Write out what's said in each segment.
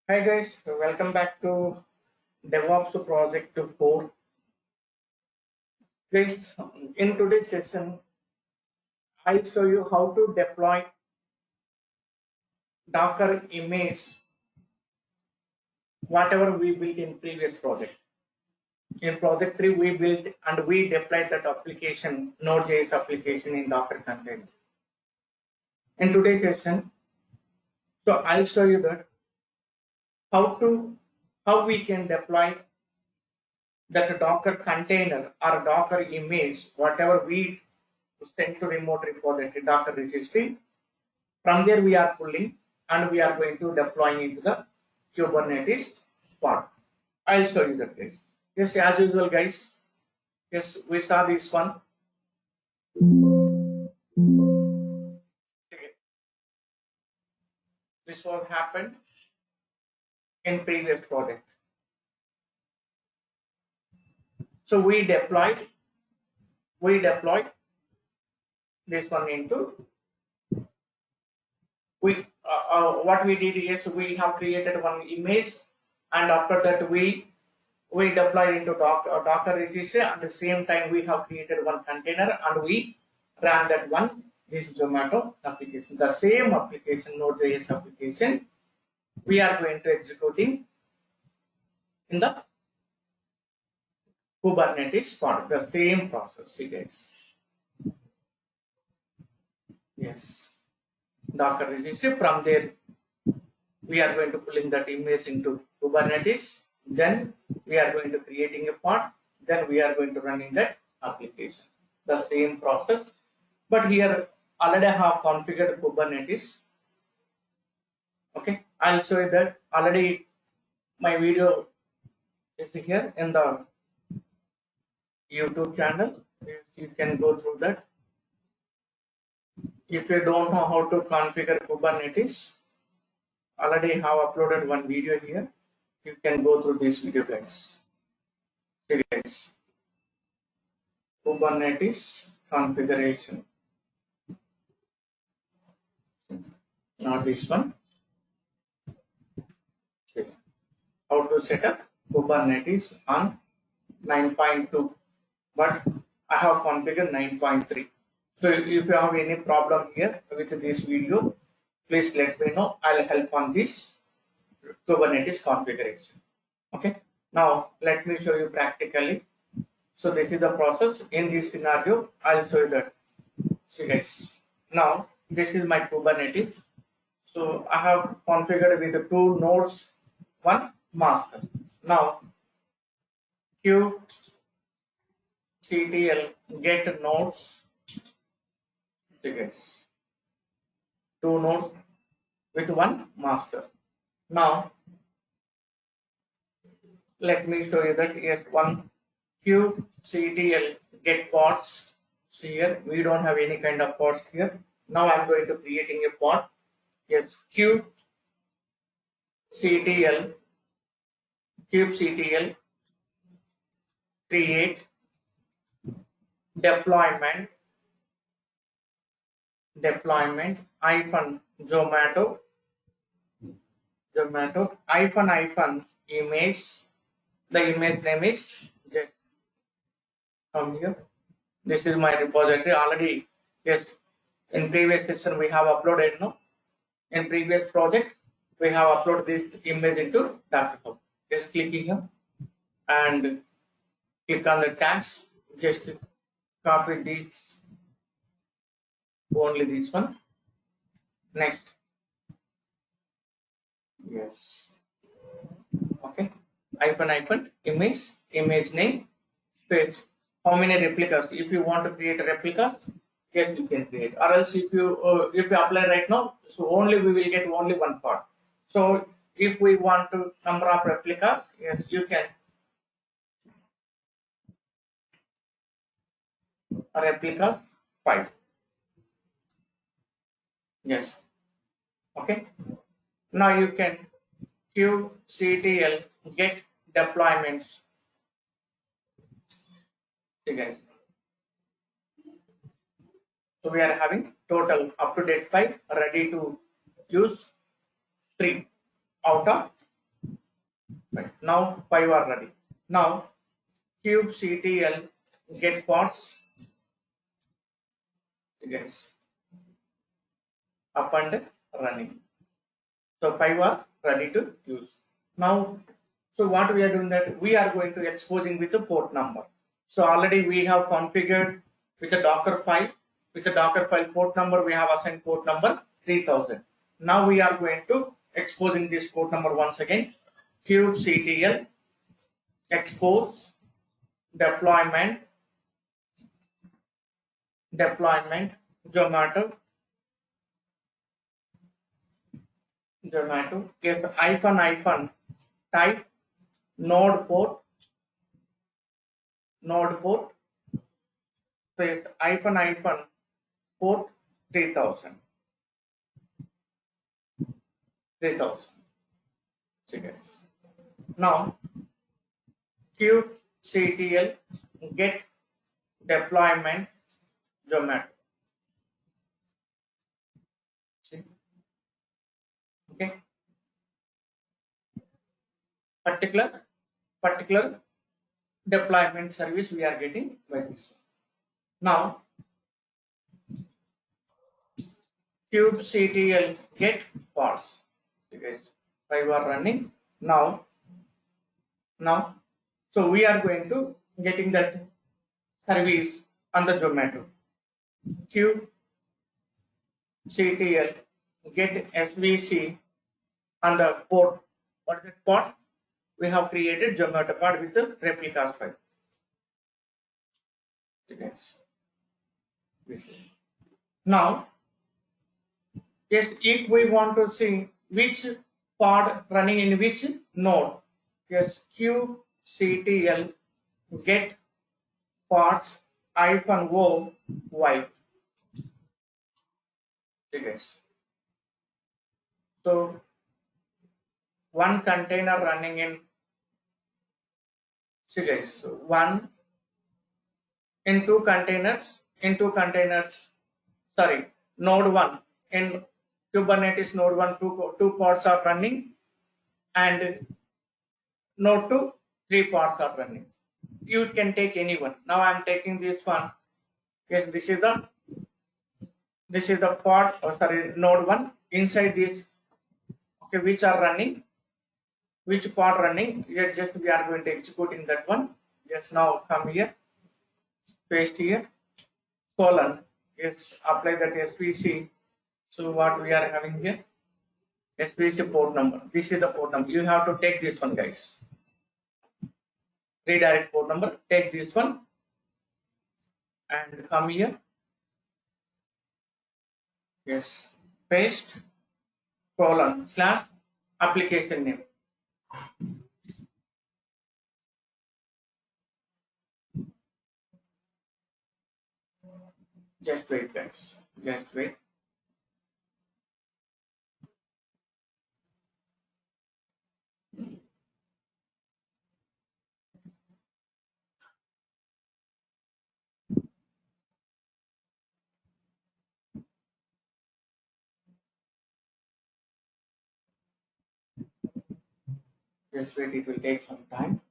Hi guys, welcome back to DevOps Project 4. Guys, in today's session, I'll show you how to deploy Docker image, whatever we built in previous project. In project 3, we built and we deployed that application, Node.js application in Docker container. In today's session, so I'll show you that how we can deploy that Docker container or Docker image, whatever we send to remote repository, Docker registry. From there, we are pulling and we are going to deploying into the Kubernetes part. I'll show you that, guys. Yes, as usual, guys. Yes, we saw this one. Okay. This was happened in previous project. So we deployed this one into what we did is we have created one image, and after that we deployed into Docker registry. At the same time, we have created one container and we ran that one, this Zomato application, the same application, Node.js application, we are going to executing in the Kubernetes part, the same process, see guys. Yes, Docker registry. From there, we are going to pull in that image into Kubernetes. Then we are going to creating a pod. Then we are going to running that application. The same process. But here already I have configured Kubernetes. Okay, I'll show you that already. My video is here in the YouTube channel. You can go through that. If you don't know how to configure Kubernetes, already have uploaded one video here. You can go through this video, guys. See, guys. Kubernetes configuration. Not this one. See how to set up Kubernetes on 9.2, but I have configured 9.3. So if you have any problem here with this video, please let me know. I'll help on this Kubernetes configuration. Okay. Now let me show you practically. So this is the process. In this scenario, I'll show you that. See guys. Now this is my Kubernetes. So I have configured with the two nodes, one master. Now kubectl get nodes. See guys. Two nodes with one master. Now let me show you that. Yes, one kubectl get pods. See here, we don't have any kind of pods here. Now I'm going to creating a pod. Yes, kubectl create deployment hyphen Zomato hyphen image. The image name is just from here. This is my repository already. Yes, in previous session we have uploaded. No, in previous project we have uploaded this image into Docker Hub. Just click here and click on the tags. Just copy this, only this one. Next. Yes. Okay. Hyphen image name space. How many replicas? If you want to create replicas, yes, you can create. Or else if you apply right now, so only we will get only one part. So if we want to number of replicas, yes, you can. Replicas 5. Yes. Okay. Now you can kubectl get deployments. See guys. So we are having total up to date 5, ready to use 3 out of Right. Now 5 are ready. Now kubectl get pods, yes, up and running. So 5 are ready to use. Now, so what we are doing that we are going to exposing with the port number. So already we have configured with a Docker file. With the Docker file port number, we have assigned port number 3000. Now we are going to exposing this port number once again. kubectl expose deployment Zomato yes hyphen type node port space hyphen port 3000. See guys. Now kubectl get deployment Zomato. See? Okay. Particular deployment service we are getting by this one. Now kubectl get pods. You guys, 5 are running now. So we are going to getting that service on the Zomato. kubectl get svc on the port. What is that port? We have created Zomato pod with the replicas file. Yes. Now, yes, if we want to see which pod running in which node, yes, kubectl get pods -o y. Yes. So one container running in, see guys, so one in two containers, sorry, node 1 in Kubernetes node 1, two pods are running, and node 2, 3 pods are running. You can take any one. Now I am taking this one. Yes, this is the pod, or sorry, node 1. Inside this, okay, which are running, which pod running, here just we are going to executing that one. Yes, now come here, paste here, colon, yes, apply that svc. So what we are having here, svc port number. This is the port number. You have to take this one, guys. Redirect port number, take this one and come here. Yes, paste colon slash application name. Just wait, guys. Just wait. Just wait. It will take some time.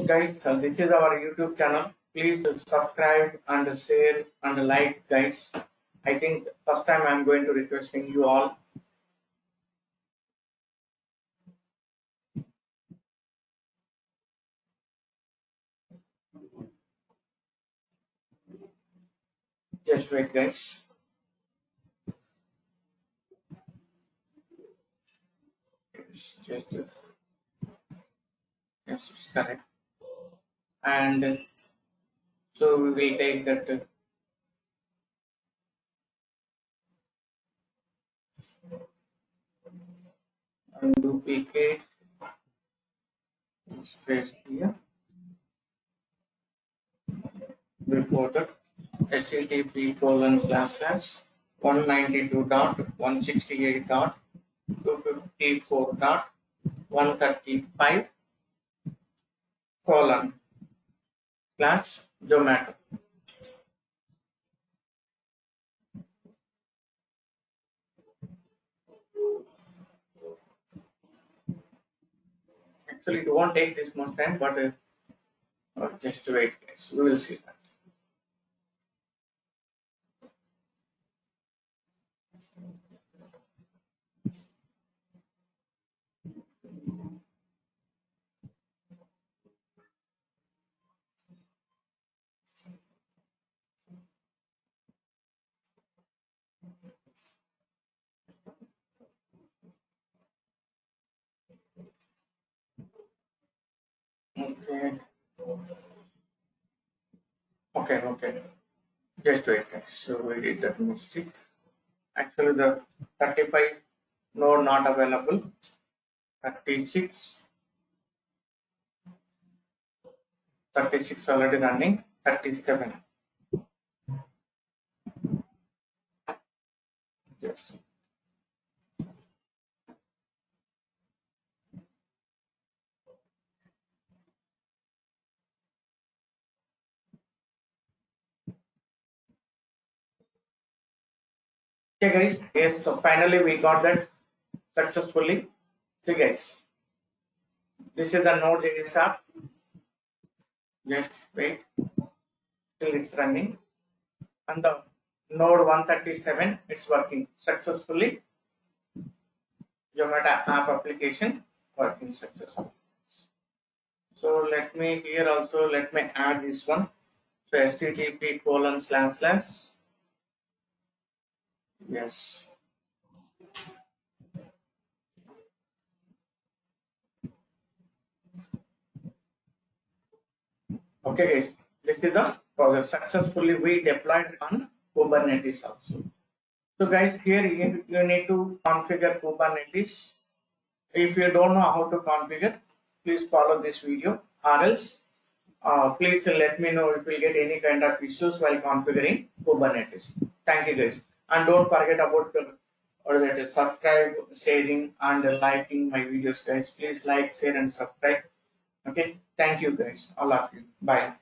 Guys, this is our YouTube channel. Please subscribe and share and like, guys. I think first time I'm going to requesting you all. Just wait, guys. Just yes, it's correct. And so we will take that. And duplicate space here. reported http://192.168.254.135 /Zomato. Actually, it won't take this much time, but just wait, guys. We will see that. Okay. Okay. Just wait, guys. So we did that mistake. Actually, the 35 node not available. 36, 36 already running. 37. Yes. Okay, guys. Yes. So finally, we got that successfully. See, guys. This is the Node.js app. Just wait till it's running. And the node 137, it's working successfully. Zomato app application working successfully. So let me here also, let me add this one. So http:// yes. Okay, guys. This is the project successfully we deployed on Kubernetes also. So guys, here you need to configure Kubernetes. If you don't know how to configure, please follow this video, or else please let me know if you get any kind of issues while configuring Kubernetes. Thank you, guys. And don't forget about subscribe, sharing, and liking my videos, guys. Please like, share, and subscribe. Okay. Thank you, guys. All of you. Bye.